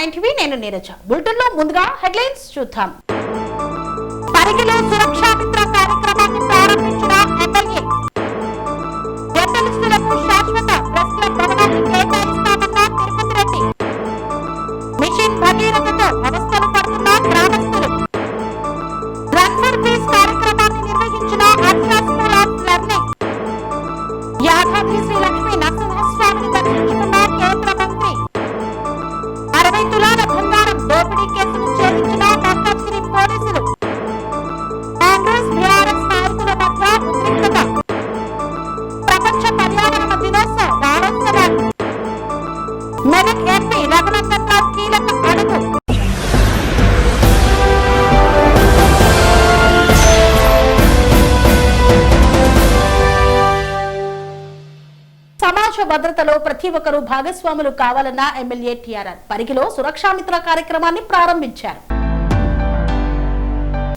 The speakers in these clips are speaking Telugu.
9 నేను నీరజ. బులెటిన్ లో ముందుగా హెడ్లైన్స్ చూద్దాం. పరిగిలో సురక్షా మిత్ర కార్యక్రమాన్ని ప్రారంభించిన ఎమ్మెల్యే. జర్నలిస్టులకు శాశ్వత ప్రెస్ క్లబ్ భవనాన్ని కేటాయిస్తామన్న తిరుపతి రెడ్డి. మిషన్ భగీరథతో అవస్థలు పడుతున్న గ్రామస్తులు. రన్ ఫర్ పీస్ కార్యక్రమాన్ని నిర్వహించిన Akshar school of learning. Yadadri Shri Lakshmi నరసింహస్వామిని దర్శించుకున్న కేంద్ర మంత్రి. 60 తులాల బంగారం దోపిడీ కేసును ఛేదించిన మల్కాజ్గిరి పోలీసులు. కాంగ్రెస్ బీఆర్ఎస్ నాయకుల మధ్య ఉద్రిక్తత. ప్రపంచ పర్యావరణ దినోత్సవ వారోత్సవాలు. మెదక్ ఎంపీ రఘునందన్ రావు కీలక అడుగు. సమాజ భద్రతలో ప్రతి ఒక్కరూ భాగస్వాములు కావాలన్న ఎమ్మెల్యే టీఆర్ఆర్ పరిగిలో సురక్షా మిత్ర కార్యక్రమాన్ని ప్రారంభించారు.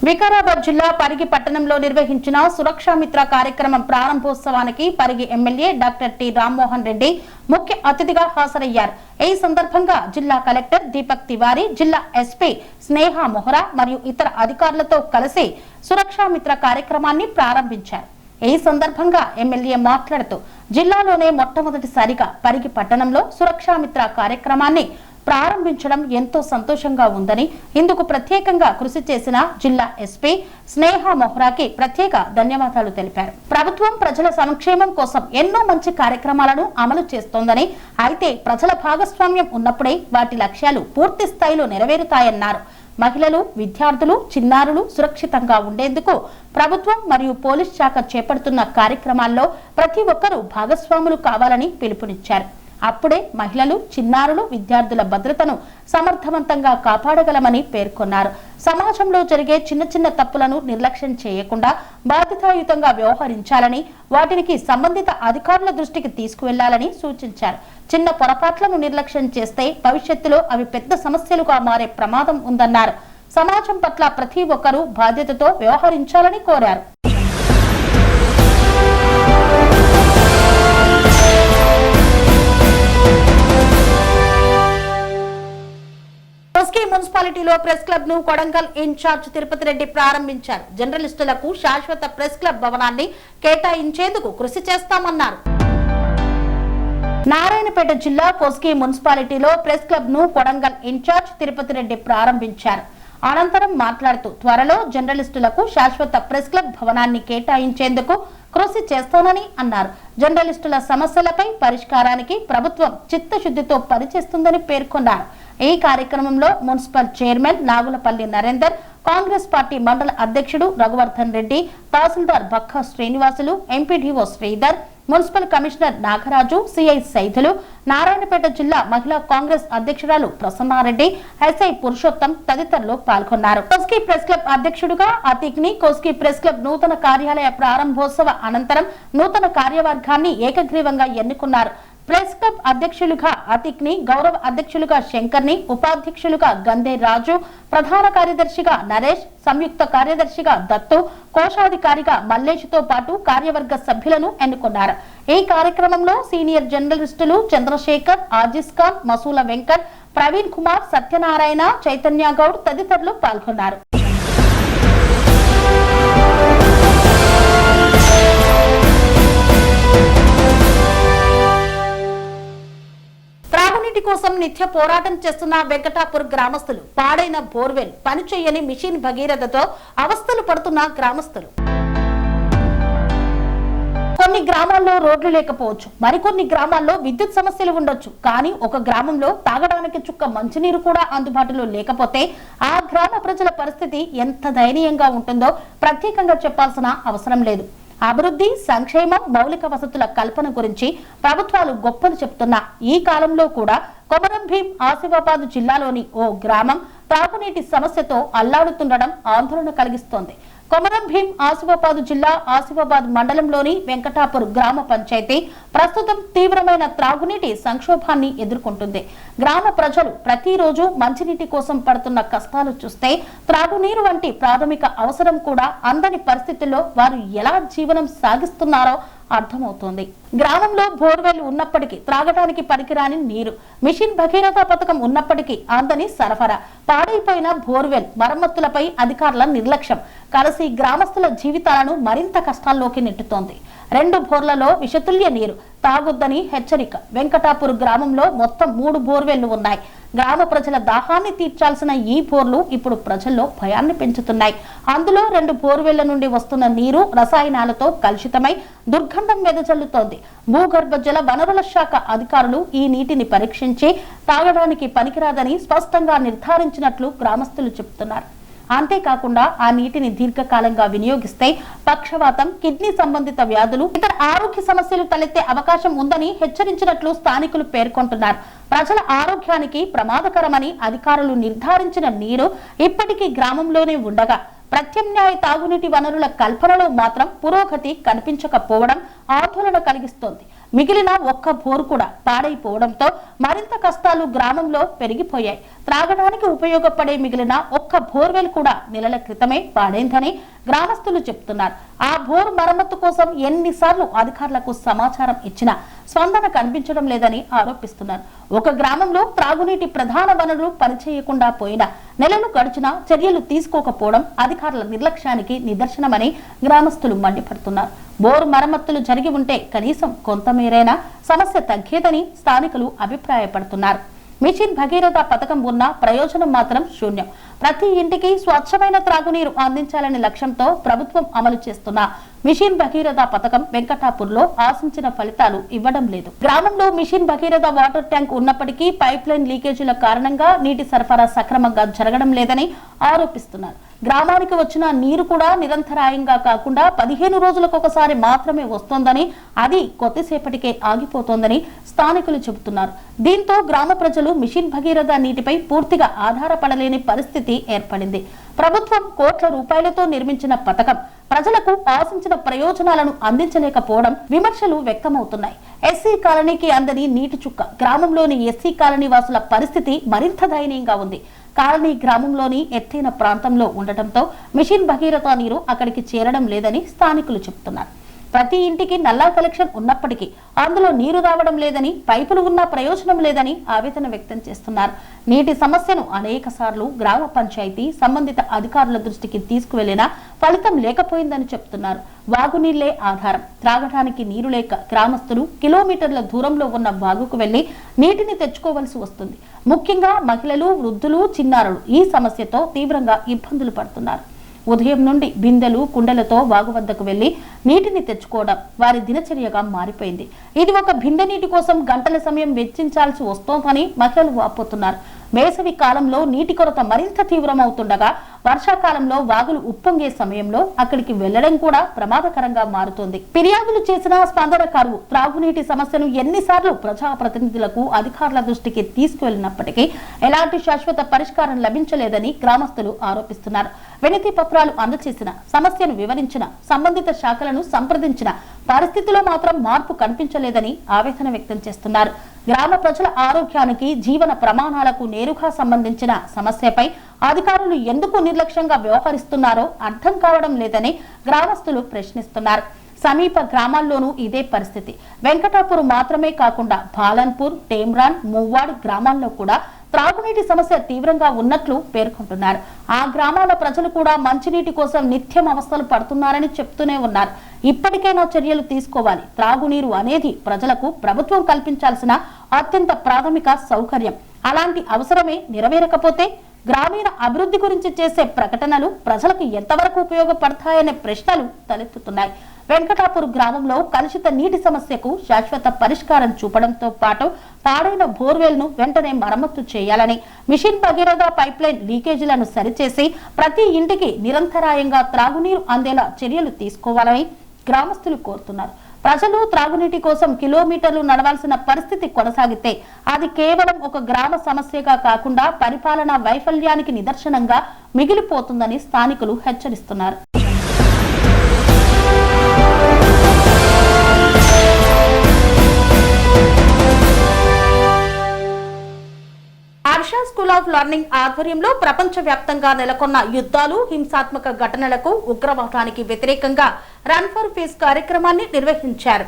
వికారాబాద్ జిల్లా పరిగి పట్టణంలో నిర్వహించిన సురక్షా మిత్ర కార్యక్రమం ప్రారంభోత్సవానికి Parigi MLA doctor T Rammohan Reddy ముఖ్య అతిథిగా హాజరయ్యారు. ఈ సందర్భంగా జిల్లా కలెక్టర్ దీపక్ తివారీ, జిల్లా ఎస్పీ స్నేహ మొహరా మరియు ఇతర అధికారులతో కలిసి సురక్షా మిత్ర కార్యక్రమాన్ని ప్రారంభించారు. ఈ సందర్భంగా ఎమ్మెల్యే మాట్లాడుతూ జిల్లాలోనే మొట్టమొదటిసారిగా పరిగి పట్టణంలో సురక్షా మిత్ర కార్యక్రమాన్ని ప్రారంభించడం ఎంతో సంతోషంగా ఉందని, ఇందుకు ప్రత్యేకంగా కృషి చేసిన జిల్లా ఎస్పీ స్నేహ మొహ్రాకి ప్రత్యేక ధన్యవాదాలు తెలిపారు. ప్రభుత్వం ప్రజల సంక్షేమం కోసం ఎన్నో మంచి కార్యక్రమాలను అమలు చేస్తోందని, అయితే ప్రజల భాగస్వామ్యం ఉన్నప్పుడే వాటి లక్ష్యాలు పూర్తి స్థాయిలో నెరవేరుతాయన్నారు. మహిళలు, విద్యార్థులు, చిన్నారులు సురక్షితంగా ఉండేందుకు ప్రభుత్వం మరియు పోలీస్ శాఖ చేపడుతున్న కార్యక్రమాల్లో ప్రతి ఒక్కరూ భాగస్వాములు కావాలని పిలుపునిచ్చారు. అప్పుడే మహిళలు, చిన్నారులు, విద్యార్థుల భద్రతను సమర్థవంతంగా కాపాడగలమని పేర్కొన్నారు. సమాజంలో జరిగే చిన్న చిన్న తప్పులను నిర్లక్ష్యం చేయకుండా బాధ్యతాయుతంగా వ్యవహరించాలని, వాటికి సంబంధిత అధికారుల దృష్టికి తీసుకువెళ్లాలని సూచించారు. చిన్న పొరపాట్లను నిర్లక్ష్యం చేస్తే భవిష్యత్తులో అవి పెద్ద సమస్యలుగా మారే ప్రమాదం ఉందన్నారు. సమాజం పట్ల ప్రతి ఒక్కరూ బాధ్యతతో వ్యవహరించాలని కోరారు. మున్సిపాలిటీలో ప్రెస్ క్లబ్ ను కొడంగల్ ఇన్ఛార్జ్ తిరుపతి రెడ్డి ప్రారంభించారు. జర్నలిస్టులకు శాశ్వత ప్రెస్ క్లబ్ భవనాన్ని కేటాయించేందుకు కృషి చేస్తామన్నారు. నారాయణపేట జిల్లా కోస్గి మున్సిపాలిటీలో ప్రెస్ క్లబ్ ను కొడంగల్ ఇన్ఛార్జ్ తిరుపతి రెడ్డి ప్రారంభించారు. అనంతరం మాట్లాడుతూ త్వరలో జర్నలిస్టులకు శాశ్వత ప్రెస్ క్లబ్ భవనాన్ని కేటాయించేందుకు కృషి చేస్తానని అన్నారు. జర్నలిస్టుల సమస్యలపై పరిష్కారానికి ప్రభుత్వం చిత్తశుద్ధితో పనిచేస్తుందని పేర్కొన్నారు. ఈ కార్యక్రమంలో municipal chairman Nagulapalli Narender, Congress party మండల అధ్యక్షుడు రఘువర్ధన్ రెడ్డి, తహసీల్దార్ బక్క Srinivasulu, MPDO Sridhar, municipal commissioner Nagaraju, CI Saidulu, Narayanpet జిల్లా మహిళా కాంగ్రెస్ అధ్యక్షురాలు ప్రసన్నారెడ్డి, ఎస్ఐ పురుషోత్తం తదితరులు పాల్గొన్నారు. కోస్గి ప్రెస్ క్లబ్ అధ్యక్షుడుగా అతీక్ ని కోస్గి ప్రెస్ క్లబ్ నూతన కార్యాలయ ప్రారంభోత్సవ అనంతరం నూతన కార్యవర్గాన్ని ఏకగ్రీవంగా ఎన్నుకున్నారు. ప్రెస్ క్లబ్ అధ్యక్షులుగా అతీక్ ని, గౌరవ అధ్యక్షులుగా శంకర్ ని, ఉపాధ్యక్షులుగా గందే రాజు, ప్రధాన కార్యదర్శిగా నరేష్, సంయుక్త కార్యదర్శిగా దత్తు, కోశాధికారిగా మల్లేష్తో పాటు కార్యవర్గ సభ్యులను ఎన్నుకున్నారు. ఈ కార్యక్రమంలో సీనియర్ జర్నలిస్టులు చంద్రశేఖర్, ఆజిజ్ ఖాన్, మసూల వెంకట్, ప్రవీణ్ కుమార్, సత్యనారాయణ, చైతన్య గౌడ్ తదితరులు పాల్గొన్నారు. త్రాగునీటి కోసం నిత్య పోరాటం చేస్తున్న వెంకటాపూర్ గ్రామస్తులు, పాడైన బోర్వెల్, పనిచేయని మిషన్ భగీరథతో అవస్థలు పడుతున్న గ్రామస్తులు. కొన్ని గ్రామాల్లో రోడ్లు లేకపోవచ్చు, మరికొన్ని గ్రామాల్లో విద్యుత్ సమస్యలు ఉండొచ్చు. కానీ ఒక గ్రామంలో తాగడానికి చుక్క మంచినీరు కూడా అందుబాటులో లేకపోతే ఆ గ్రామ ప్రజల పరిస్థితి ఎంత దయనీయంగా ఉంటుందో ప్రత్యేకంగా చెప్పాల్సిన అవసరం లేదు. అభివృద్ధి, సంక్షేమం, మౌలిక వసతుల కల్పన గురించి ప్రభుత్వాలు గొప్పలు చెప్తున్న ఈ కాలంలో కూడా కొమరం భీం ఆసిఫాబాద్ జిల్లాలోని ఓ గ్రామం తాగునీటి సమస్యతో అల్లాడుతుండడం ఆందోళన కలిగిస్తోంది. కొమరం భీం ఆసిఫాబాద్ జిల్లా ఆసిఫాబాద్ మండలంలోని వెంకటాపూర్ గ్రామ పంచాయతీ ప్రస్తుతం తీవ్రమైన త్రాగునీటి సంక్షోభాన్ని ఎదుర్కొంటుంది. గ్రామ ప్రజలు ప్రతిరోజు మంచినీటి కోసం పడుతున్న కష్టాలు చూస్తే త్రాగునీరు వంటి ప్రాథమిక అవసరం కూడా అందని పరిస్థితుల్లో వారు ఎలా జీవనం సాగిస్తున్నారో అర్థమవుతోంది. గ్రామంలో బోర్వెల్ ఉన్నప్పటికీ త్రాగడానికి పనికిరాని నీరు, మిషన్ భగీరథ పథకం ఉన్నప్పటికీ అందని సరఫరా, పాడైపోయిన బోర్వెల్ మరమ్మతులపై అధికారుల నిర్లక్ష్యం కలిసి గ్రామస్తుల జీవితాలను మరింత కష్టాల్లోకి నెట్టుతోంది. 2 బోర్లలో విషతుల్య నీరు తాగొద్దని హెచ్చరిక. వెంకటాపూర్ గ్రామంలో మొత్తం 3 బోర్వెళ్లు ఉన్నాయి. గ్రామ ప్రజల దాహాన్ని తీర్చాల్సిన ఈ బోర్లు ఇప్పుడు ప్రజల్లో భయాన్ని పెంచుతున్నాయి. అందులో 2 బోర్వెళ్ల నుండి వస్తున్న నీరు రసాయనాలతో కలుషితమై దుర్గంధం వెదజల్లుతోంది. భూగర్భ జల వనరుల శాఖ అధికారులు ఈ నీటిని పరీక్షించి తాగడానికి పనికిరాదని స్పష్టంగా నిర్ధారించినట్లు గ్రామస్తులు చెబుతున్నారు. అంతేకాకుండా ఆ నీటిని దీర్ఘకాలంగా వినియోగిస్తే పక్షవాతం, కిడ్నీ సంబంధిత వ్యాధులు, ఇతర ఆరోగ్య సమస్యలు తలెత్తే అవకాశం ఉందని హెచ్చరించినట్లు స్థానికులు పేర్కొంటున్నారు. ప్రజల ఆరోగ్యానికి ప్రమాదకరమని అధికారులు నిర్ధారించిన నీరు ఇప్పటికీ గ్రామంలోనే ఉండగా ప్రత్యామ్నాయ తాగునీటి వనరుల కల్పనలో మాత్రం పురోగతి కనిపించకపోవడం ఆందోళన కలిగిస్తోంది. మిగిలిన ఒక్క బోరు కూడా పాడైపోవడంతో మరింత కష్టాలు గ్రామంలో పెరిగిపోయాయి. త్రాగడానికి ఉపయోగపడే మిగిలిన ఒక్క బోర్వెల్ కూడా నెలల క్రితమే పాడైందని గ్రామస్తులు చెప్తున్నారు. ఆ బోర్ మరమ్మతు కోసం ఎన్నిసార్లు అధికారులకు సమాచారం ఇచ్చినా స్పందన కనిపించడం లేదని ఆరోపిస్తున్నారు. ఒక గ్రామంలో త్రాగునీటి ప్రధాన వనరులు పనిచేయకుండా పోయినా నెలలు గడిచినా చర్యలు తీసుకోకపోవడం అధికారుల నిర్లక్ష్యానికి నిదర్శనమని గ్రామస్తులు మండిపడుతున్నారు. బోర్ మరమ్మతులు జరిగి ఉంటే కనీసం కొంతమేరైనా సమస్య తగ్గేదని స్థానికులు అభిప్రాయపడుతున్నారు. మిషన్ భగీరథ పథకం ఉన్న ప్రయోజనం మాత్రం శూన్యం. ప్రతి ఇంటికి స్వచ్ఛమైన త్రాగునీరు అందించాలనే లక్ష్యంతో ప్రభుత్వం అమలు చేస్తున్న మిషన్ భగీరథ పథకం వెంకటాపూర్లో ఆశించిన ఫలితాలు ఇవ్వడం లేదు. గ్రామంలో మిషన్ భగీరథ వాటర్ ట్యాంక్ ఉన్నప్పటికీ పైప్ లైన్ లీకేజీల కారణంగా నీటి సరఫరా సక్రమంగా జరగడం లేదని ఆరోపిస్తున్నారు. గ్రామానికి వచ్చిన నీరు కూడా నిరంతరాయంగా కాకుండా 15 రోజులకు ఒకసారి మాత్రమే వస్తోందని, అది కొద్దిసేపటికే ఆగిపోతోందని స్థానికులు చెబుతున్నారు. దీంతో గ్రామ ప్రజలు మిషన్ భగీరథ నీటిపై పూర్తిగా ఆధారపడలేని పరిస్థితి ఏర్పడింది. ప్రభుత్వం కోట్ల రూపాయలతో నిర్మించిన పథకం ప్రజలకు ఆశించిన ప్రయోజనాలను అందించలేకపోవడం విమర్శలు వ్యక్తమవుతున్నాయి. ఎస్సీ కాలనీకి అందని నీటి చుక్క గ్రామంలోని ఎస్సీ కాలనీ వాసుల పరిస్థితి మరింత దయనీయంగా ఉంది. కాలనీ గ్రామంలోని ఎత్తైన ప్రాంతంలో ఉండటంతో మిషన్ భగీరథ నీరు అక్కడికి చేరడం లేదని స్థానికులు చెబుతున్నారు. ప్రతి ఇంటికి నల్లా కలెక్షన్ ఉన్నప్పటికీ అందులో నీరు రావడం లేదని, పైపులు ఉన్నా ప్రయోజనం లేదని ఆవేదన వ్యక్తం చేస్తున్నారు. నీటి సమస్యను అనేక సార్లు గ్రామ పంచాయతీ సంబంధిత అధికారుల దృష్టికి తీసుకువెళ్లినా ఫలితం లేకపోయిందని చెప్తున్నారు. వాగునీళ్లే ఆధారం. త్రాగడానికి నీరు లేక గ్రామస్తులు కిలోమీటర్ల దూరంలో ఉన్న వాగుకు వెళ్లి నీటిని తెచ్చుకోవలసి వస్తుంది. ముఖ్యంగా మహిళలు, వృద్ధులు, చిన్నారులు ఈ సమస్యతో తీవ్రంగా ఇబ్బందులు పడుతున్నారు. ఉదయం నుండి బిందెలు, కుండలతో వాగు వద్దకు వెళ్లి నీటిని తెచ్చుకోవడం వారి దినచర్యగా మారిపోయింది. ఇది ఒక బిందె నీటి కోసం గంటల సమయం వెచ్చించాల్సి వస్తోందని మహిళలు వాపోతున్నారు. వేసవి కాలంలో నీటి కొరత మరింత తీవ్రమవుతుండగా వర్షాకాలంలో వాగులు ఉప్పొంగే సమయంలో అక్కడికి వెళ్లడం కూడా ప్రమాదకరంగా మారుతోంది. ఫిర్యాదులు చేసిన స్పందన కరువు. త్రాగునీటి సమస్యను ఎన్నిసార్లు ప్రజాప్రతినిధులకు, అధికారుల దృష్టికి తీసుకువెళ్లినప్పటికీ ఎలాంటి శాశ్వత పరిష్కారం లభించలేదని గ్రామస్తులు ఆరోపిస్తున్నారు. వినతి పత్రాలు అందజేసిన, సమస్యను వివరించిన, సంబంధిత శాఖలను సంప్రదించిన పరిస్థితిలో మాత్రం మార్పు కనిపించలేదని ఆవేదన వ్యక్తం చేస్తున్నారు. గ్రామ ప్రజల ఆరోగ్యానికి, జీవన ప్రమాణాలకు నేరుగా సంబంధించిన సమస్యపై అధికారులు ఎందుకు నిర్లక్ష్యంగా వ్యవహరిస్తున్నారో అర్థం కావడం లేదని గ్రామస్తులు ప్రశ్నిస్తున్నారు. సమీప గ్రామాల్లోనూ ఇదే పరిస్థితి. వెంకటాపూర్ మాత్రమే కాకుండా బాలన్పూర్, టేమ్రాన్, మువ్వాడ్ గ్రామాల్లో కూడా త్రాగునీటి సమస్య తీవ్రంగా ఉన్నట్లు పేర్కొంటున్నారు. ఆ గ్రామాల ప్రజలు కూడా మంచినీటి కోసం నిత్యం అవస్థలు పడుతున్నారని చెప్తూనే ఉన్నారు. ఇప్పటికైనా చర్యలు తీసుకోవాలి. త్రాగునీరు అనేది ప్రజలకు ప్రభుత్వం కల్పించాల్సిన అత్యంత ప్రాథమిక సౌకర్యం. అలాంటి అవసరమే నెరవేరకపోతే గ్రామీణ అభివృద్ధి గురించి చేసే ప్రకటనలు ప్రజలకు ఎంతవరకు ఉపయోగపడతాయనే ప్రశ్నలు తలెత్తుతున్నాయి. వెంకటాపూర్ గ్రామంలో కలుషిత నీటి సమస్యకు శాశ్వత పరిష్కారం చూపడంతో పాటు పాడైన బోర్వెల్ ను వెంటనే మరమ్మతు చేయాలని, మిషన్ భగీరథ పైప్ లైన్ లీకేజీలను సరిచేసి ప్రతి ఇంటికి నిరంతరాయంగా త్రాగునీరు అందేలా చర్యలు తీసుకోవాలని గ్రామస్తులు కోరుతున్నారు. ప్రజలు త్రాగునీటి కోసం కిలోమీటర్లు నడవాల్సిన పరిస్థితి కొనసాగితే అది కేవలం ఒక గ్రామ సమస్యగా కాకుండా పరిపాలనా వైఫల్యానికి నిదర్శనంగా మిగిలిపోతుందని స్థానికులు హెచ్చరిస్తున్నారు. స్కూల్ ఆఫ్ లెర్నింగ్ ఆధ్వర్యంలో ప్రపంచవ్యాప్తంగా నెలకొన్న యుద్ధాలు, హింసాత్మక ఘటనలకు, ఉగ్రవాదానికి వ్యతిరేకంగా రన్ ఫర్ పీస్ కార్యక్రమాన్ని నిర్వహించారు.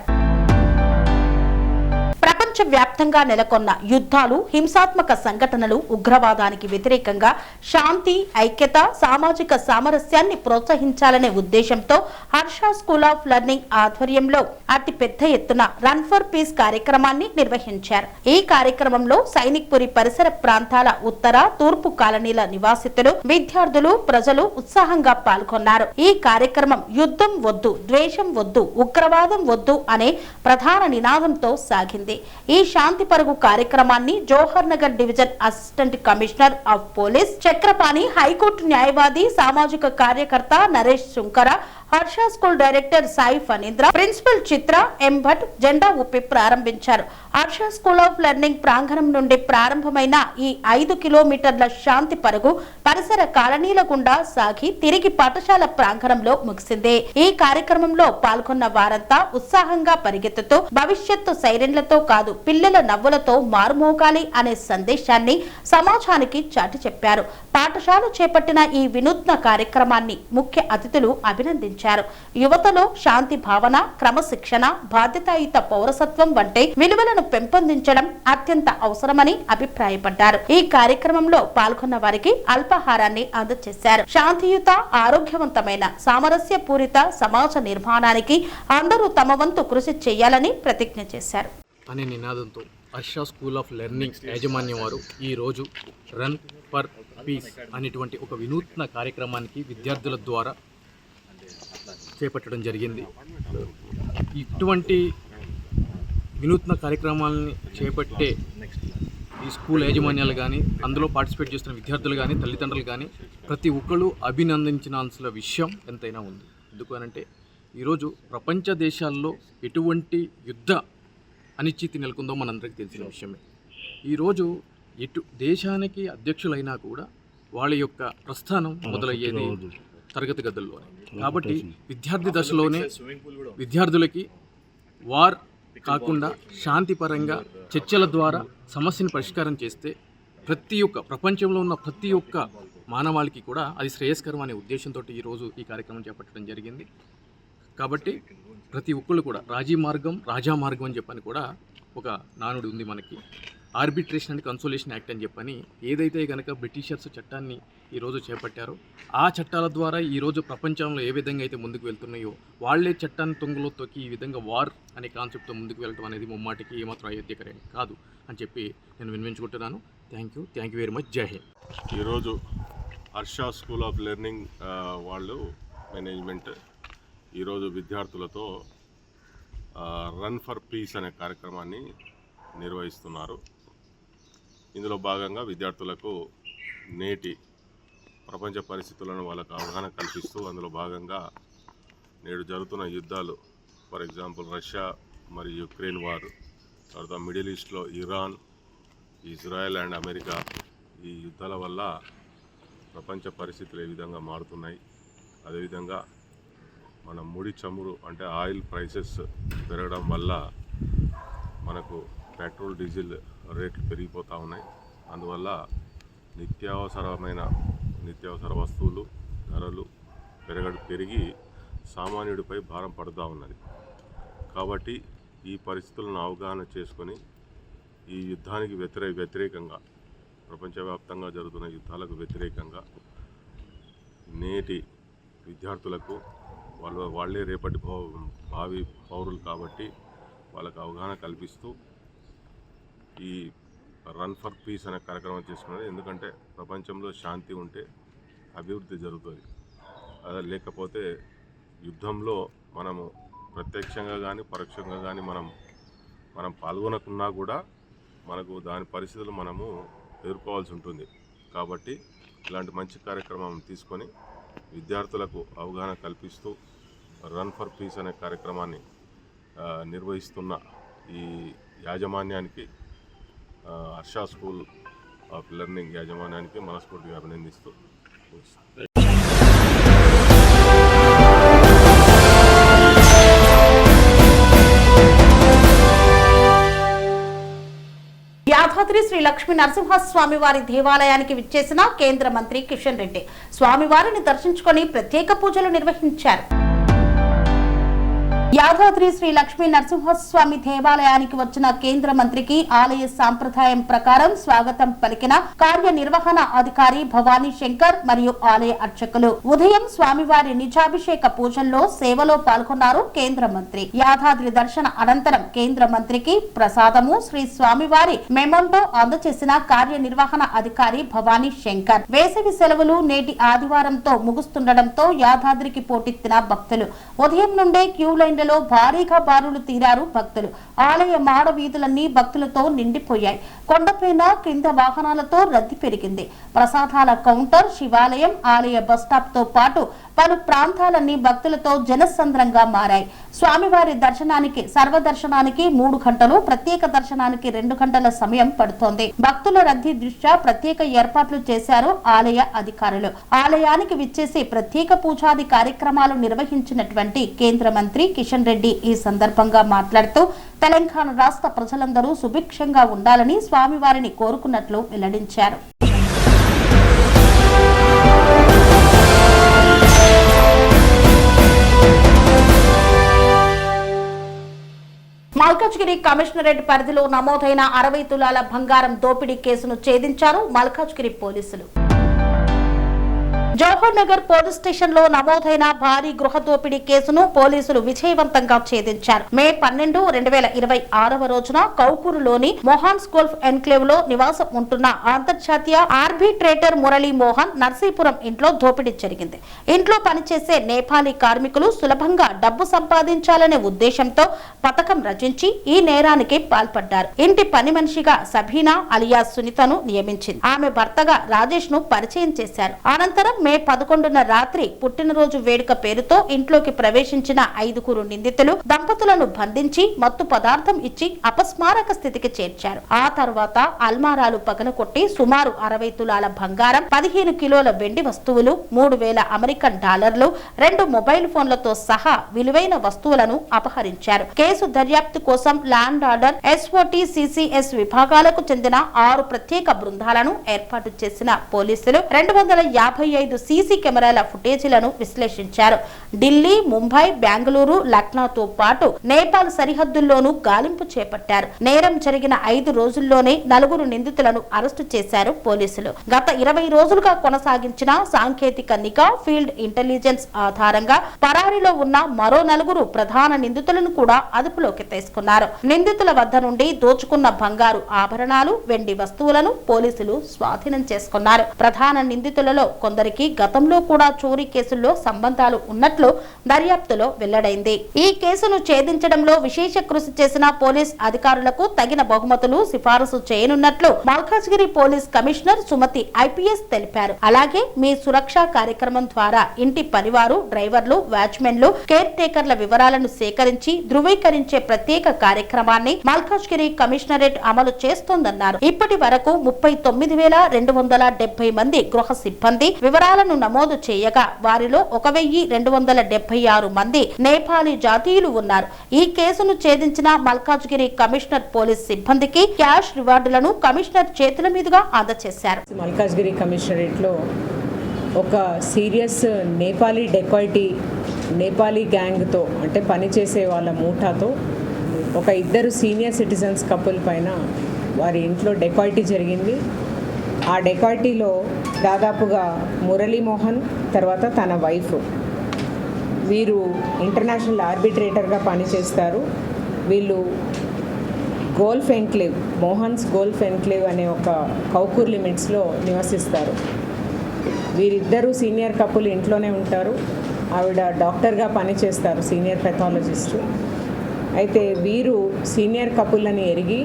ప్రపంచవ్యాప్తంగా నెలకొన్న యుద్ధాలు, హింసాత్మక సంఘటనలు, ఉగ్రవాదానికి వ్యతిరేకంగా శాంతి, ఐక్యత, సామాజిక సామరస్యాన్ని ప్రోత్సహించాలనే ఉద్దేశంతో హర్ష స్కూల్ ఆఫ్ లెర్నింగ్ ఆధ్వర్యంలో అతి పెద్ద ఎత్తున రన్ ఫర్ పీస్ కార్యక్రమాన్ని నిర్వహించారు. ఈ కార్యక్రమంలో సైనిక్పురి పరిసర ప్రాంతాల ఉత్తర, తూర్పు కాలనీల నివాసితులు, విద్యార్థులు, ప్రజలు ఉత్సాహంగా పాల్గొన్నారు. ఈ కార్యక్రమం యుద్ధం వద్దు, ద్వేషం వద్దు, ఉగ్రవాదం వద్దు అనే ప్రధాన నినాదంతో సాగింది. ఈ శాంతి పరుగు కార్యక్రమాన్ని Johar Nagar division assistant commissioner of police Chakrapani, high court న్యాయవాది, సామాజిక కార్యకర్త Naresh Shunkara, Harsha school director Sai Phanindra, principal Chitra M Bhat జెండా ఊపి ప్రారంభించారు. హర్ష స్కూల్ ఆఫ్ లెర్నింగ్ ప్రాంగణం నుండి ప్రారంభమైన ఈ 5 కిలోమీటర్ల శాంతి పరుగు పరిసర కాలనీల గుండా సాగి తిరిగి పాఠశాల ప్రాంగణంలో ముగిసింది. ఈ కార్యక్రమంలో పాల్గొన్న వారంతా ఉత్సాహంగా పరిగెత్తుతూ భవిష్యత్తు సైరన్లతో కాదు, పిల్లల నవ్వులతో మారుమోగాలి అనే సందేశాన్ని సమాజానికి చాటి చెప్పారు. పాఠశాల చేపట్టిన ఈ వినూత్న కార్యక్రమాన్ని ముఖ్య అతిథులు అభినందించారు. యువతలో శాంతి భావన, క్రమశిక్షణ, బాధ్యతాయుత పౌరసత్వం వంటి విలువలను పెంపొందించడం అత్యంత అవసరమని అభిప్రాయపడ్డారు. ఈ కార్యక్రమంలో పాల్గొన్న వారికి అల్పాహారాన్ని అందజేశారు. శాంతియుత, ఆరోగ్యవంతమైన, సామరస్య పూరిత సమాజ నిర్మాణానికి అందరూ తమ వంతు కృషి చేయాలని ప్రతిజ్ఞ చేశారు అనే నినాదంతో హర్ష స్కూల్ ఆఫ్ లెర్నింగ్ యాజమాన్యం వారు ఈరోజు రన్ ఫర్ పీస్ అనేటువంటి ఒక వినూత్న కార్యక్రమానికి విద్యార్థుల ద్వారా చేపట్టడం జరిగింది. ఇటువంటి వినూత్న కార్యక్రమాలని చేపట్టే ఈ స్కూల్ యాజమాన్యాలు కానీ, అందులో పార్టిసిపేట్ చేస్తున్న విద్యార్థులు కానీ, తల్లిదండ్రులు కానీ ప్రతి ఒక్కరు అభినందించాల్సిన విషయం ఎంతైనా ఉంది. ఎందుకనంటే ఈరోజు ప్రపంచ దేశాల్లో ఎటువంటి యుద్ధ అనిశ్చితి నెలకొందో మనందరికీ తెలిసిన విషయమే. ఈరోజు దేశానికి అధ్యక్షులైనా కూడా వాళ్ళ యొక్క ప్రస్థానం మొదలయ్యేది తరగతి గదుల్లోనే. కాబట్టి విద్యార్థి దశలోనే విద్యార్థులకి వార్ కాకుండా శాంతిపరంగా చర్చల ద్వారా సమస్యను పరిష్కారం చేస్తే ప్రపంచంలో ఉన్న ప్రతి ఒక్క మానవాళికి కూడా అది శ్రేయస్కరం అనే ఉద్దేశంతో ఈరోజు ఈ కార్యక్రమం చేపట్టడం జరిగింది. కాబట్టి ప్రతి ఒక్కళ్ళు కూడా రాజీ మార్గం, రాజా మార్గం అని చెప్పని కూడా ఒక నానుడి ఉంది మనకి. ఆర్బిట్రేషన్ అండ్ కన్సోలేషన్ యాక్ట్ అని చెప్పని ఏదైతే కనుక బ్రిటిషర్స్ చట్టాన్ని ఈరోజు చేపట్టారో ఆ చట్టాల ద్వారా ఈరోజు ప్రపంచంలో ఏ విధంగా అయితే ముందుకు వెళ్తున్నాయో వాళ్లే చట్టాన్ని తొంగలో తొక్కి ఈ విధంగా వార్ అనే కాన్సెప్ట్తో ముందుకు వెళ్ళడం అనేది ముమ్మాటికి ఏమాత్రం అయోధ్యకరం కాదు అని చెప్పి నేను విన్నవించుకుంటున్నాను. Thank you very much. Jai Hind. ఈరోజు హర్ష స్కూల్ ఆఫ్ లెర్నింగ్ వాళ్ళు మేనేజ్మెంట్ ఈరోజు విద్యార్థులతో రన్ ఫర్ పీస్ అనే కార్యక్రమాన్ని నిర్వహిస్తున్నారు. ఇందులో భాగంగా విద్యార్థులకు నేటి ప్రపంచ పరిస్థితులను వాళ్ళకు అవగాహన కల్పిస్తూ అందులో భాగంగా నేడు జరుగుతున్న యుద్ధాలు, ఫర్ ఎగ్జాంపుల్ రష్యా మరియు యుక్రెయిన్ వార్, తర్వాత మిడిల్ ఈస్ట్లో ఇరాన్, ఇజ్రాయెల్ అండ్ అమెరికా, ఈ యుద్ధాల వల్ల ప్రపంచ పరిస్థితులు ఏ విధంగా మారుతున్నాయి, అదేవిధంగా మన ముడి చమురు అంటే ఆయిల్ ప్రైసెస్ పెరగడం వల్ల మనకు పెట్రోల్, డీజిల్ రేట్లు పెరిగిపోతూ ఉన్నాయి. అందువల్ల నిత్యావసర వస్తువులు ధరలు పెరిగి సామాన్యుడిపై భారం పడుతూ ఉన్నది. కాబట్టి ఈ పరిస్థితులను అవగాహన చేసుకొని ఈ యుద్ధానికి వ్యతిరేకంగా, ప్రపంచవ్యాప్తంగా జరుగుతున్న యుద్ధాలకు వ్యతిరేకంగా నేటి విద్యార్థులకు వాళ్ళే రేపటి భావి పౌరులు కాబట్టి వాళ్ళకు అవగాహన కల్పిస్తూ ఈ రన్ ఫర్ పీస్ అనే కార్యక్రమం చేసుకున్నది. ఎందుకంటే ప్రపంచంలో శాంతి ఉంటే అభివృద్ధి జరుగుతుంది. అదే లేకపోతే యుద్ధంలో మనము ప్రత్యక్షంగా కానీ పరోక్షంగా కానీ మనం పాల్గొనకున్నా కూడా మనకు దాని పరిస్థితులు మనము ఎదుర్కోవాల్సి ఉంటుంది. కాబట్టి ఇలాంటి మంచి కార్యక్రమం తీసుకొని విద్యార్థులకు అవగాహన కల్పిస్తూ రన్ ఫర్ పీస్ అనే కార్యక్రమాన్ని నిర్వహిస్తున్న ఈ యాజమాన్యానికి, హర్ష స్కూల్ ఆఫ్ లెర్నింగ్ యాజమాన్యానికి మనస్ఫూర్తిగా అభినందిస్తూ యాదాద్రి శ్రీ లక్ష్మీ నరసింహస్వామి వారి దేవాలయానికి విచ్చేసిన కేంద్ర మంత్రి కిషన్ రెడ్డి స్వామివారిని దర్శించుకొని ప్రత్యేక పూజలు నిర్వహించారు. యాదాద్రి శ్రీ లక్ష్మీ నరసింహస్వామి దేవాలయానికి వచ్చిన కేంద్ర మంత్రికి ఆలయ సాంప్రదాయం ప్రకారం స్వాగతం పలికిన కార్యనిర్వహణ అధికారి భవానీ శంకర్ మరియు ఆలయ అర్చకులు. ఉదయం స్వామివారి నిజాభిషేక పూజల్లో సేవలో పాల్గొన్నారు కేంద్ర మంత్రి. యాదాద్రి దర్శన అనంతరం కేంద్ర మంత్రికి ప్రసాదము శ్రీ స్వామివారి మెమోంటో అందజేసిన కార్యనిర్వహణ అధికారి భవానీ శంకర్. వేసవి సెలవులు నేటి ఆదివారంతో ముగుస్తుండటంతో యాదాద్రికి పోటెత్తిన భక్తులు. ఉదయం నుండే క్యూ లైన్ భారీగా బారులు తీరారు భక్తులు. ఆలయ మాడ వీధులన్నీ భక్తులతో నిండిపోయాయి. కొండపైన క్రింద వాహనాలతో రద్దీ పెరిగింది. ప్రసాదాల కౌంటర్, శివాలయం, ఆలయ బస్టాప్ తో పాటు పలు ప్రాంతాలన్నీ భక్తులతో జనసంద్రంగా మారాయి. స్వామివారి దర్శనానికి సర్వదర్శనానికి 3 గంటలు, ప్రత్యేక దర్శనానికి 2 గంటల సమయం పడుతోంది. భక్తుల రద్దీ దృష్ట్యా ప్రత్యేక ఏర్పాట్లు చేశారు ఆలయ అధికారులు. ఆలయానికి విచ్చేసి ప్రత్యేక పూజాది కార్యక్రమాలు నిర్వహించినటువంటి కేంద్ర మంత్రి కిషన్ రెడ్డి ఈ సందర్భంగా మాట్లాడుతూ తెలంగాణ రాష్ట్ర ప్రజలందరూ సుభిక్షంగా ఉండాలని స్వామివారిని కోరుకున్నట్లు వెల్లడించారు. మల్కాజ్గిరి కమిషనరేట్ పరిధిలో నమోదైన 60 తులాల బంగారం దోపిడీ కేసును ఛేదించారు మల్కాజ్గిరి పోలీసులు. జవహర్ నగర్ పోలీస్ స్టేషన్ లో నమోదైన భారీ గృహ దోపిడీ కేసును పోలీసులు విజయవంతంగా ఛేదించారు. మే 12, 2026 రోజున కౌకూరులోని మోహాన్స్ గోల్ఫ్ ఎన్క్లేవ్ లో నివాసం ఉంటున్న అంతర్జాతీయ ఆర్బిట్రేటర్ మురళీ మోహన్ నర్సీపురం ఇంట్లో దోపిడీ జరిగింది. ఇంట్లో పనిచేసే నేపాలీ కార్మికులు సులభంగా డబ్బు సంపాదించాలనే ఉద్దేశంతో పథకం రచించి ఈ నేరానికి పాల్పడ్డారు. ఇంటి పని మనిషిగా సబీనా అలియా సునీతను నియమించింది. ఆమె భర్తగా రాజేష్ ను పరిచయం చేశారు. అనంతరం మే 11న రాత్రి పుట్టినరోజు వేడుక పేరుతో ఇంట్లోకి ప్రవేశించిన 5 నిందితులు దంపతులను బంధించి మత్తు పదార్థం ఇచ్చి అపస్మారక స్థితికి చేర్చారు. ఆ తర్వాత అల్మారాలు పగలకొట్టి సుమారు 60 తులాల బంగారం, 15 కిలోల వెండి వస్తువులు, 3000 అమెరికన్ డాలర్లు, 2 మొబైల్ ఫోన్లతో సహా విలువైన వస్తువులను అపహరించారు. కేసు దర్యాప్తు కోసం ల్యాండ్ ఆర్డర్, ఎస్ఓటీ, సిసిఎస్ విభాగాలకు చెందిన 6 ప్రత్యేక బృందాలను ఏర్పాటు చేసిన పోలీసులు 255 సీసీ కెమెరాల ఫుటేజీలను విశ్లేషించారు. ఢిల్లీ, ముంబై, బెంగళూరు, లక్నోతో పాటు నేపాల్ సరిహద్దుల్లోనూ గాలింపు చేపట్టారు. నేరం జరిగిన 5 రోజుల్లోనే 4 నిందితులను అరెస్టు చేశారు పోలీసులు. గత 20 రోజులుగా కొనసాగించిన సాంకేతిక నిఘా, ఫీల్డ్ ఇంటెలిజెన్స్ ఆధారంగా పరారీలో ఉన్న మరో 4 ప్రధాన నిందితులను కూడా అదుపులోకి తీసుకున్నారు. నిందితుల వద్ద నుండి దోచుకున్న బంగారు ఆభరణాలు, వెండి వస్తువులను పోలీసులు స్వాధీనం చేసుకున్నారు. ప్రధాన నిందితులలో కొందరికి గతంలో కూడా చోరీ కేసుల్లో సంబంధాలు ఉన్నట్లు దర్యాప్తులో వెల్లడైంది. ఈ కేసును ఛేదించడంలో విశేష కృషి చేసిన పోలీస్ అధికారులకు తగిన బహుమతులు సిఫారసు చేయనున్నట్లు Malkajgiri police commissioner Sumathi IPS తెలిపారు. అలాగే మీ సురక్ష కార్యక్రమం ద్వారా ఇంటి పరివారు, డ్రైవర్లు, వాచ్మెన్లు, కేర్ టేకర్ల వివరాలను సేకరించి ధృవీకరించే ప్రత్యేక కార్యక్రమాన్ని మల్కాజ్గిరి కమిషనరేట్ అమలు చేస్తోందన్నారు. ఇప్పటి వరకు 39,270 మంది గృహ సిబ్బంది వివరాలను నమోదు చేయగా వారిలో 1,276 మంది నేపాలీ జాతీయులు ఉన్నారు. ఈ కేసును ఛేదించిన మల్కాజ్గిరి కమిషనర్ పోలీస్ సిబ్బందికి క్యాష్ రివార్డులను కమిషనర్ చేతుల మీదుగా అందజేశారు. మల్కాజ్గిరి కమిషనరేట్ లో ఒక సీరియస్ నేపాలీ డెకాయిటీ, నేపాలీ గ్యాంగ్తో అంటే పనిచేసే వాళ్ళ మూఠాతో ఒక 2 సీనియర్ సిటిజన్స్ కపుల్ పైన వారి ఇంట్లో డెకాయిటీ జరిగింది. ఆ డెకాయిటీలో దాదాపుగా మురళీమోహన్ తర్వాత తన వైఫ్, వీరు ఇంటర్నేషనల్ ఆర్బిట్రేటర్గా పనిచేస్తారు. వీళ్ళు golf enclave, Mohan's golf enclave అనే ఒక కౌకూర్ లిమిట్స్లో నివసిస్తారు. వీరిద్దరూ సీనియర్ కపుల్ ఇంట్లోనే ఉంటారు. ఆవిడ డాక్టర్గా పనిచేస్తారు, సీనియర్ పెథాలజిస్టు. అయితే వీరు సీనియర్ కపుల్ అని ఎరిగి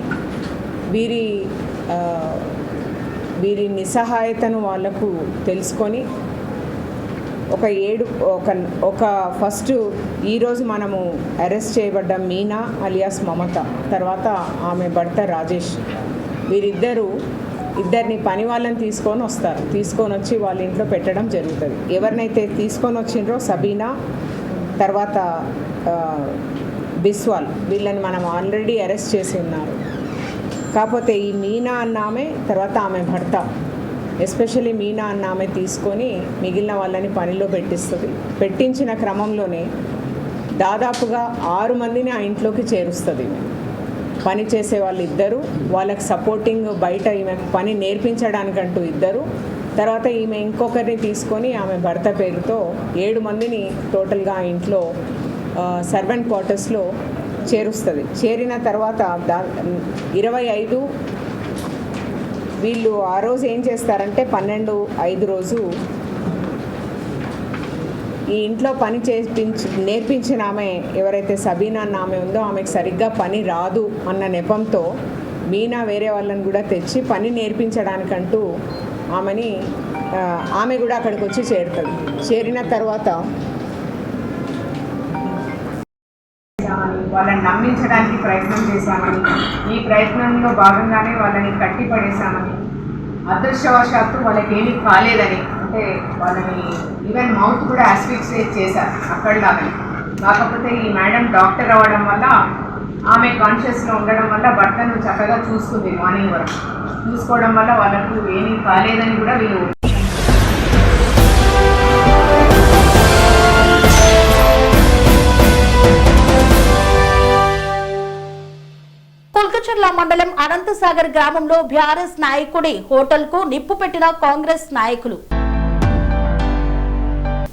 వీరి నిస్సహాయతను వాళ్లకు తెలుసుకొని ఒక ఫస్ట్ ఈరోజు మనము అరెస్ట్ చేయబడ్డ మీనా అలియాస్ మమత, తర్వాత ఆమె భర్త రాజేష్, ఇద్దరిని పని వాళ్ళని తీసుకొని వచ్చి వాళ్ళ ఇంట్లో పెట్టడం జరుగుతుంది. ఎవరినైతే తీసుకొని వచ్చిండ్రో సబీనా, తర్వాత బిస్వాల్, వీళ్ళని మనం ఆల్రెడీ అరెస్ట్ చేసి ఉన్నారు. కాకపోతే ఈ మీనా అన్న ఆమె తర్వాత ఆమె భర్త ఎస్పెషల్లీ మీనా అన్న ఆమె తీసుకొని మిగిలిన వాళ్ళని పనిలో పెట్టిస్తుంది. పెట్టించిన క్రమంలోనే దాదాపుగా 6 మందిని ఆ ఇంట్లోకి చేరుస్తుంది. పని చేసే వాళ్ళు 2, వాళ్ళకి సపోర్టింగ్ బయట ఈమె పని నేర్పించడానికంటూ 2, తర్వాత ఈమె ఇంకొకరిని తీసుకొని ఆమె భర్త పేరుతో 7 మందిని టోటల్గా ఆ ఇంట్లో సర్వెంట్ క్వార్టర్స్లో చేరుస్తుంది. చేరిన తర్వాత 25 వీళ్ళు ఆ రోజు ఏం చేస్తారంటే 12/5 రోజు ఈ ఇంట్లో పని నేర్పించిన ఆమె ఎవరైతే సబీనా అన్న ఆమె ఉందో ఆమెకు సరిగ్గా పని రాదు అన్న నెపంతో మీనా వేరే వాళ్ళని కూడా తెచ్చి పని నేర్పించడానికంటూ ఆమె కూడా అక్కడికి వచ్చి చేరుతుంది. చేరిన తర్వాత వాళ్ళని నమ్మించడానికి ప్రయత్నం చేశామని, ఈ ప్రయత్నంలో భాగంగానే వాళ్ళని కట్టిపడేశామని, అదృష్టవశాత్తు వాళ్ళకేమీ కాలేదని, అంటే వాళ్ళని ఈవెన్ మౌత్ కూడా ఆస్ఫిక్సియేట్ చేశారు అక్కడిలాగా. కాకపోతే ఈ మేడం డాక్టర్ అవ్వడం వల్ల ఆమె కాన్షియస్లో ఉండడం వల్ల భర్తను చక్కగా చూసుకుంది. మార్నింగ్ వరకు చూసుకోవడం వల్ల వాళ్ళకు ఏమీ కాలేదని కూడా వీళ్ళు కుల్కచర్ల మండలం అనంతసాగర్ గ్రామంలో బీఆర్ఎస్ నాయకుడి హోటల్ కు నిప్పు పెట్టిన కాంగ్రెస్ నాయకులు.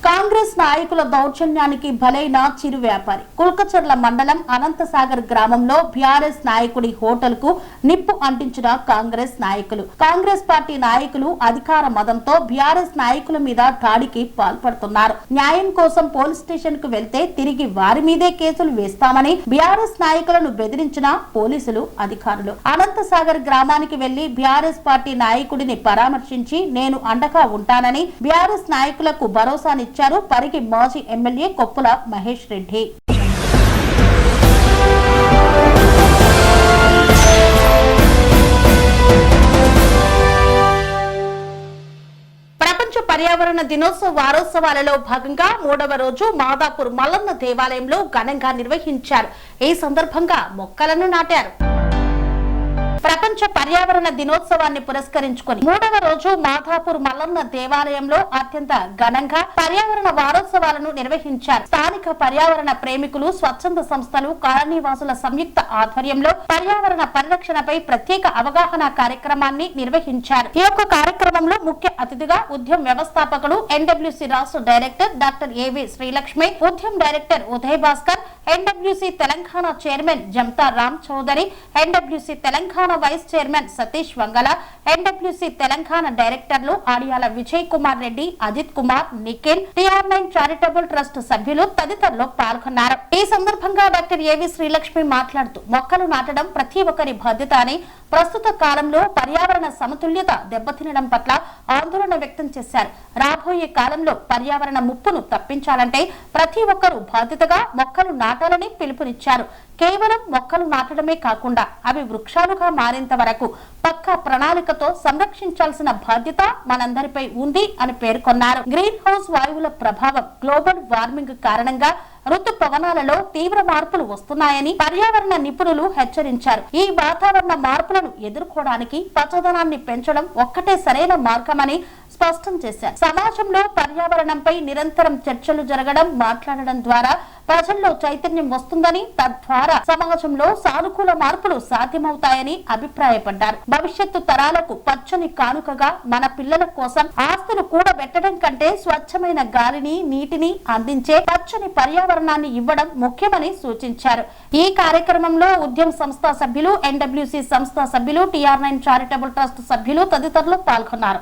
కాంగ్రెస్ నాయకుల దౌర్జన్యానికి బలైన చిరు వ్యాపారి. కుల్కచర్ల మండలం అనంతసాగర్ గ్రామంలో బీఆర్ఎస్ నాయకుడి హోటల్ కు నిప్పు అంటించిన కాంగ్రెస్ నాయకులు. కాంగ్రెస్ పార్టీ నాయకులు అధికార మదంతో బీఆర్ఎస్ నాయకుల మీద దాడికి పాల్పడుతున్నారు. న్యాయం కోసం పోలీస్ స్టేషన్ కు వెళ్తే తిరిగి వారి మీదే కేసులు వేస్తామని బీఆర్ఎస్ నాయకులను బెదిరించిన పోలీసులు అధికారులు. అనంతసాగర్ గ్రామానికి వెళ్లి బీఆర్ఎస్ పార్టీ నాయకుడిని పరామర్శించి నేను అండగా ఉంటానని బీఆర్ఎస్ నాయకులకు భరోసాని పరిగి మాజీ ఎమ్మెల్యే కొప్పుల మహేష్ రెడ్డి. ప్రపంచ పర్యావరణ దినోత్సవ వారోత్సవాలలో భాగంగా 3వ రోజు మాదాపూర్ మల్లన్న దేవాలయంలో ఘనంగా నిర్వహించారు. ఈ సందర్భంగా మొక్కలను నాటారు. ప్రపంచ పర్యావరణ దినోత్సవాన్ని పురస్కరించుకుని 3వ రోజు మాధాపూర్ మల్లన్న దేవాలయంలో అత్యంత ఘనంగా పర్యావరణ వారోత్సవాలను నిర్వహించారు. స్థానిక పర్యావరణ ప్రేమికులు, స్వచ్ఛంద సంస్థలు, కాలనీవాసుల సంయుక్త ఆధ్వర్యంలో పర్యావరణ పరిరక్షణపై ప్రత్యేక అవగాహన కార్యక్రమాన్ని నిర్వహించారు. ఈ యొక్క కార్యక్రమంలో ముఖ్య అతిథిగా ఉద్యమ వ్యవస్థాపకుడు ఎన్డబ్ల్యూసీ రాష్ట్ర director doctor A V Srilakshmi, Udyama director Uday Bhaskar, NWC Telangana chairman Janta Ram Chowdary, NWC Telangana vice chairman Satish Vangala, NWC Telangana డైరెక్టర్లు Adiyala Vijay Kumar Reddy, Ajith Kumar, Nikhil, TR9 charitable trust సభ్యులు తదితరులు పాల్గొన్నారు. ఈ సందర్భంగా డాక్టర్ ఏవి శ్రీలక్ష్మి మాట్లాడుతూ మొక్కలు నాటడం ప్రతి ఒక్కరి బాధ్యత అని, ప్రస్తుత కాలంలో పర్యావరణ సమతుల్యత దెబ్బతినడం పట్ల ఆందోళన వ్యక్తం చేశారు. రాబోయే కాలంలో పర్యావరణ ముప్పును తప్పించాలంటే ప్రతి ఒక్కరూ బాధ్యతగా మొక్కలు నాటాలని పిలుపునిచ్చారు. కేవలం మొక్కలు నాటడమే కాకుండా అవి వృక్షాలుగా మారేంత వరకు పక్కా ప్రణాళికతో సంరక్షించాల్సిన బాధ్యత మనందరిపై ఉంది అని పేర్కొన్నారు. గ్రీన్ హౌస్ వాయువుల ప్రభావం, గ్లోబల్ వార్మింగ్ కారణంగా ఋతుపవనాలలో తీవ్ర మార్పులు వస్తున్నాయని పర్యావరణ నిపుణులు హెచ్చరించారు. ఈ వాతావరణ మార్పులను ఎదుర్కోవడానికి పచ్చదనాన్ని పెంచడం ఒక్కటే సరైన మార్గమని స్పష్టం చేశారు. సమాజంలో పర్యావరణంపై నిరంతరం చర్చలు జరగడం, మాట్లాడడం ద్వారా ప్రజల్లో చైతన్యం వస్తుందని, తద్వారా సమాజంలో సానుకూల మార్పులు సాధ్యమవుతాయని అభిప్రాయపడ్డారు. భవిష్యత్తు తరాలకు పచ్చని కానుకగా మన పిల్లల కోసం ఆస్తులు కూడబెట్టడం కంటే స్వచ్ఛమైన గాలిని, నీటిని అందించే పచ్చని పర్యావరణాన్ని ఇవ్వడం ముఖ్యమని సూచించారు. ఈ కార్యక్రమంలో ఉద్యమ సంస్థ సభ్యులు, ఎన్డబ్ల్యూసీ సంస్థ సభ్యులు, TR9 చారిటబుల్ ట్రస్ట్ సభ్యులు తదితరులు పాల్గొన్నారు.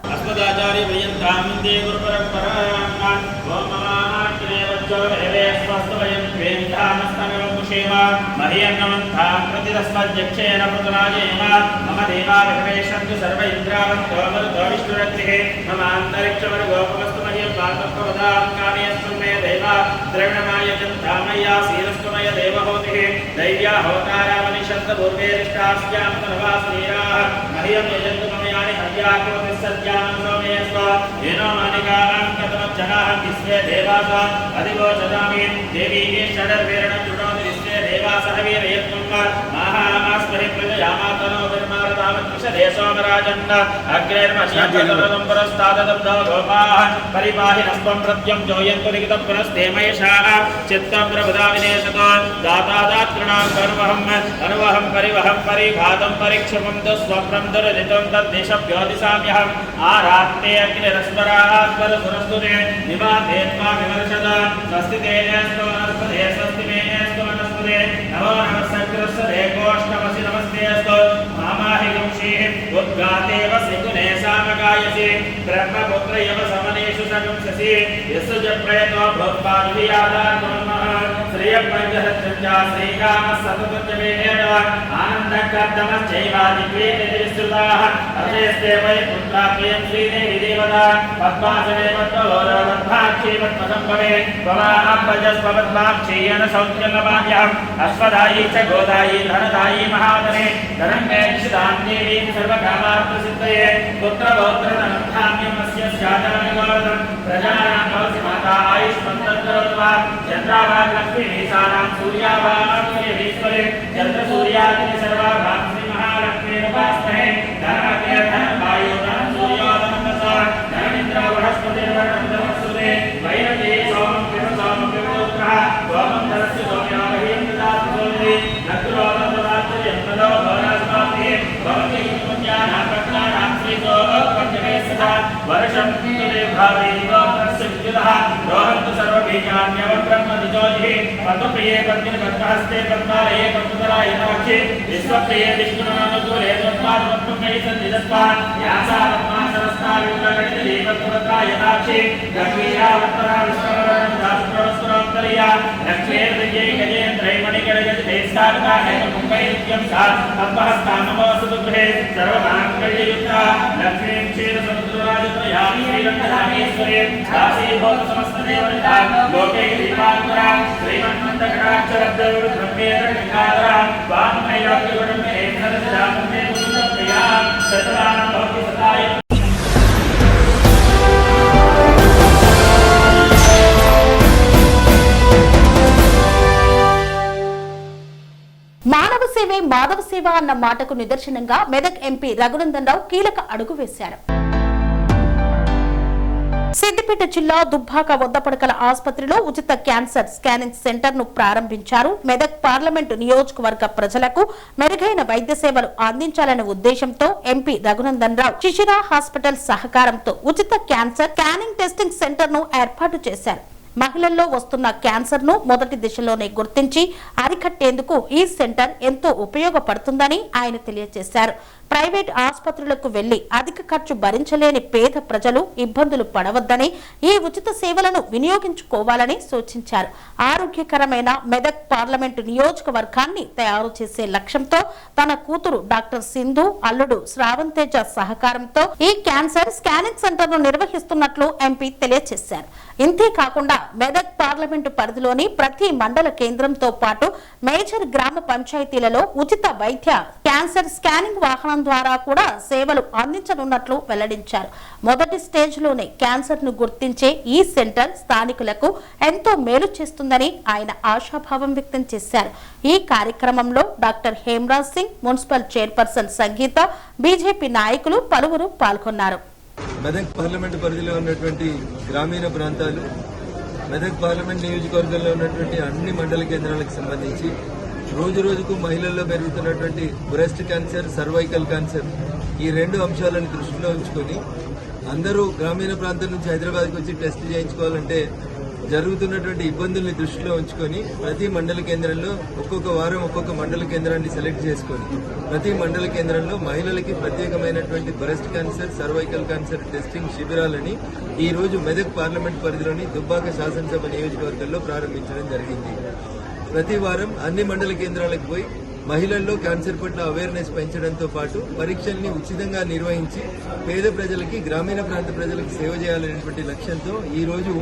देवी यामातनो विर्मारदामत्रिषदे सोमराजन्न अग्रेर्मश्यप्रदं पुरस्ताददब्धो गोपाः परिपाहि नस्त्वं प्रत्यं जोयन्तु लिखितं पुनस्ते मयेषाः चित्तं प्रभुदाविनेशतो दातादातॄणां अनुवहं परिवहं परिघातं परिक्षमं दुःस्वप्नं दुर्जितं तद्दिशभ्योदिशाम्यहम् आरात्ते अग्निरस्मरात्परसुरस्तुते निवाते त्वा विमर्शद स्वस्ति तेजस्तो वनस्पते स्वस्ति मेऽस्तु वनस्पते नमो नमः सकृत्सदे गोष्ठमसि नमस्ते अस्तु मामाहि गुंषीः उद्गाते वसि गुणे सामगायसि ब्रह्मपुत्र यव समनेषु सगुंससि यस्य जप्रयतो भोत्पाद्वियादात्मनः श्रियपञ्चहस्रञ्चा श्रीकामः सततञ्चमेन आनन्दकर्दमश्चैवादिक्वेतिरिश्रुताः अर्धेस्ते वै पुत्रा प्रियं श्रीदेवी देवता पद्मासने पद्मलोलपद्माक्षी पद्मसम्भवे त्वमापजस्पद्माक्षीयन सौख्यलमान्यहम् अश्वदायी च गोदायी धनदायी महादने धनङ्गैक्षिदां देवीं सर्वकामार्थसिद्धये पुत्रगोत्रधनधान्यमस्य स्यादनगौरवं प्रजानां भवसि माता आयुष्मन्तकरोत्वा चन्द्रावान् लक्ष्मीसानां सूर्यावान्वीश्वरे चन्द्रसूर्याग्नि सर्वाभां श्रीमहालक्ष्मीरुपास्महे धनमते धनवायो धनं सूर्यो धनमसा धनमिन्द्रो बृहस्पतिर्वरुणं धनस्सुते वैरते सोमं पिबुत्रः सोमं धनस्य सोम्यो महीन्द्रदातु सोमि नकुलोमं ददात्यं तदो भवनस्माभिः भवति पुण्यानां रत्नानां श्रीतो पञ्चमे सदा वर्षं तुले भावे गोत्रस्य विद्युतः रोहन्तु सर्वबीजान्यवं ब्रह्मनिजोजिः पद्मप्रिये पद्मिनिपद्महस्ते पद्मालये पद्मधरायताक्षे विश्वप्रिये विष्णुनानुकूले पद्मात्मत्वमयि सन्निधत्वान् यासा पद्मासनस्था विपुलगणितली पद्मभद्रायताक्षे गङ्गीरावत्तरा विष्णुवरणं दासप्रवस्वरोत्तरीया लक्ष्मीर्विजये गजेन्द्रै मणिगणगजतेस्तारका हेमकुम्भैर्नित्यं सा पद्महस्ता नमोऽस्तु गृहे सर्वमाङ्गल्ययुक्ता लक्ष्मीं क्षीरसमुद्रराजत्रयामि श्रीरङ्गधामेश्वरे दासीभूत समस्तदेवता लोके दीपाङ्कुरा श्रीमन्मन्दकटाक्षरब्दविरुद्धम्येतरङ्गाधरा वाङ्मययोग्यगुणम्ये धनसदामन्ये मुकुन्दप्रिया सतरां भवति सदाय మానవ సేవే మాధవ సేవ అన్న మాటకు నిదర్శనంగా మెదక్ ఎంపీ రఘునందన్ రావు కీలక అడుగు వేశారు. సిద్దిపేట జిల్లా దుబ్బాక వద్దపడకల ఆసుపత్రిలో ఉచిత క్యాన్సర్ స్కానింగ్ సెంటర్ ను ప్రారంభించారు. మెదక్ పార్లమెంటు నియోజకవర్గ ప్రజలకు మెరుగైన వైద్య సేవలు అందించాలనే ఉద్దేశంతో ఎంపీ రఘునందన్ రావు శిశిరా హాస్పిటల్ సహకారంతో ఉచిత క్యాన్సర్ స్కానింగ్ టెస్టింగ్ సెంటర్ ను ఏర్పాటు చేశారు. మహిళల్లో వస్తున్న క్యాన్సర్ ను మొదటి దశలోనే గుర్తించి అరికట్టేందుకు ఈ సెంటర్ ఎంతో ఉపయోగపడుతుందని ఆయన తెలియజేశారు. ప్రైవేట్ ఆసుపత్రులకు వెళ్లి అధిక ఖర్చు భరించలేని పేద ప్రజలు ఇబ్బందులు పడవద్దని ఈ ఉచిత సేవలను వినియోగించుకోవాలని సూచించారు. ఆరోగ్యకరమైన మెదక్ పార్లమెంటు నియోజకవర్గాన్ని తయారు చేసే లక్ష్యంతో తన కూతురు డాక్టర్ సింధు, అల్లుడు శ్రావణ్ తేజ సహకారంతో ఈ క్యాన్సర్ స్కానింగ్ సెంటర్ ను నిర్వహిస్తున్నట్లు ఎంపీ తెలియజేశారు. ఇంతేకాకుండా మెదక్ పార్లమెంటు పరిధిలోని ప్రతి మండల కేంద్రంతో పాటు మేజర్ గ్రామ పంచాయతీలలో ఉచిత వైద్య క్యాన్సర్ స్కానింగ్ వాహనం ద్వారా కూడా సేవలు అందించనున్నట్లు వెల్లడించారు. మొదటి స్టేజ్ లోనే క్యాన్సర్ ను గుర్తించే ఈ సెంటర్ స్థానికులకు ఎంతో మేలు చేస్తుందని ఆయన ఆశాభావం వ్యక్తం చేశారు. ఈ కార్యక్రమంలో doctor Hemraj Singh, municipal chairperson Sangeetha, BJP నాయకులు పలువురు పాల్గొన్నారు. మెదక్ పార్లమెంట్ పరిధిలో ఉన్నటువంటి గ్రామీణ ప్రాంతాలు, మెదక్ పార్లమెంట్ నియోజకవర్గంలో ఉన్నటువంటి అన్ని మండల కేంద్రాలకు సంబంధించి రోజు రోజుకు మహిళల్లో పెరుగుతున్నటువంటి బ్రెస్ట్ క్యాన్సర్, సర్వైకల్ క్యాన్సర్ ఈ రెండు అంశాలను దృష్టిలో ఉంచుకొని అందరూ గ్రామీణ ప్రాంతం నుంచి హైదరాబాద్కి వచ్చి టెస్ట్ చేయించుకోవాలంటే జరుగుతున్నటువంటి ఇబ్బందుల్ని దృష్టిలో ఉంచుకొని ప్రతి మండల కేంద్రంలో ఒక్కొక్క వారం ఒక్కొక్క మండల కేంద్రాన్ని సెలెక్ట్ చేసుకొని ప్రతి మండల కేంద్రంలో మహిళలకి ప్రత్యేకమైనటువంటి breast cancer, cervical cancer testing శిబిరాలని ఈ రోజు మెదక్ పార్లమెంట్ పరిధిలోని దుబ్బాక శాసనసభ నియోజకవర్గంలో ప్రారంభించడం జరిగింది. ప్రతి వారం అన్ని మండల కేంద్రాలకు పోయి మహిళల్లో క్యాన్సర్ పట్ల అవేర్నెస్ పెంచడంతో పాటు పరీక్షల్ని ఉచితంగా నిర్వహించి పేద ప్రజలకి, గ్రామీణ ప్రాంత ప్రజలకు సేవ చేయాలనేటువంటి లక్ష్యంతో ఈ రోజు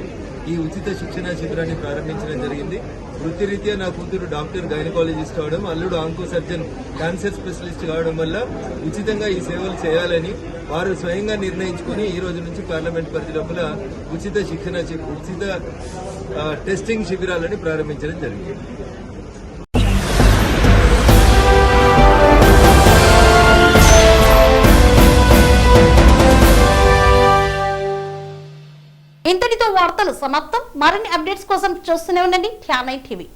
ఈ ఉచిత శిక్షణ శిబిరాన్ని ప్రారంభించడం జరిగింది. వృత్తిరీత్యా నా కూతురు డాక్టర్ గైనకాలజిస్ట్ అవడం, అల్లుడు ఆంకో సర్జన్ క్యాన్సర్ స్పెషలిస్ట్ కావడం వల్ల ఉచితంగా ఈ సేవలు చేయాలని వారు స్వయంగా నిర్ణయించుకుని ఈ రోజు నుంచి పార్లమెంట్ పరిధి లోపల ఉచిత టెస్టింగ్ శిబిరాలని ప్రారంభించడం జరిగింది. వార్తలు సమాప్తం. మరిన్ని అప్డేట్స్ కోసం చూస్తూనే ఉండండి ధ్యానై టీవీ.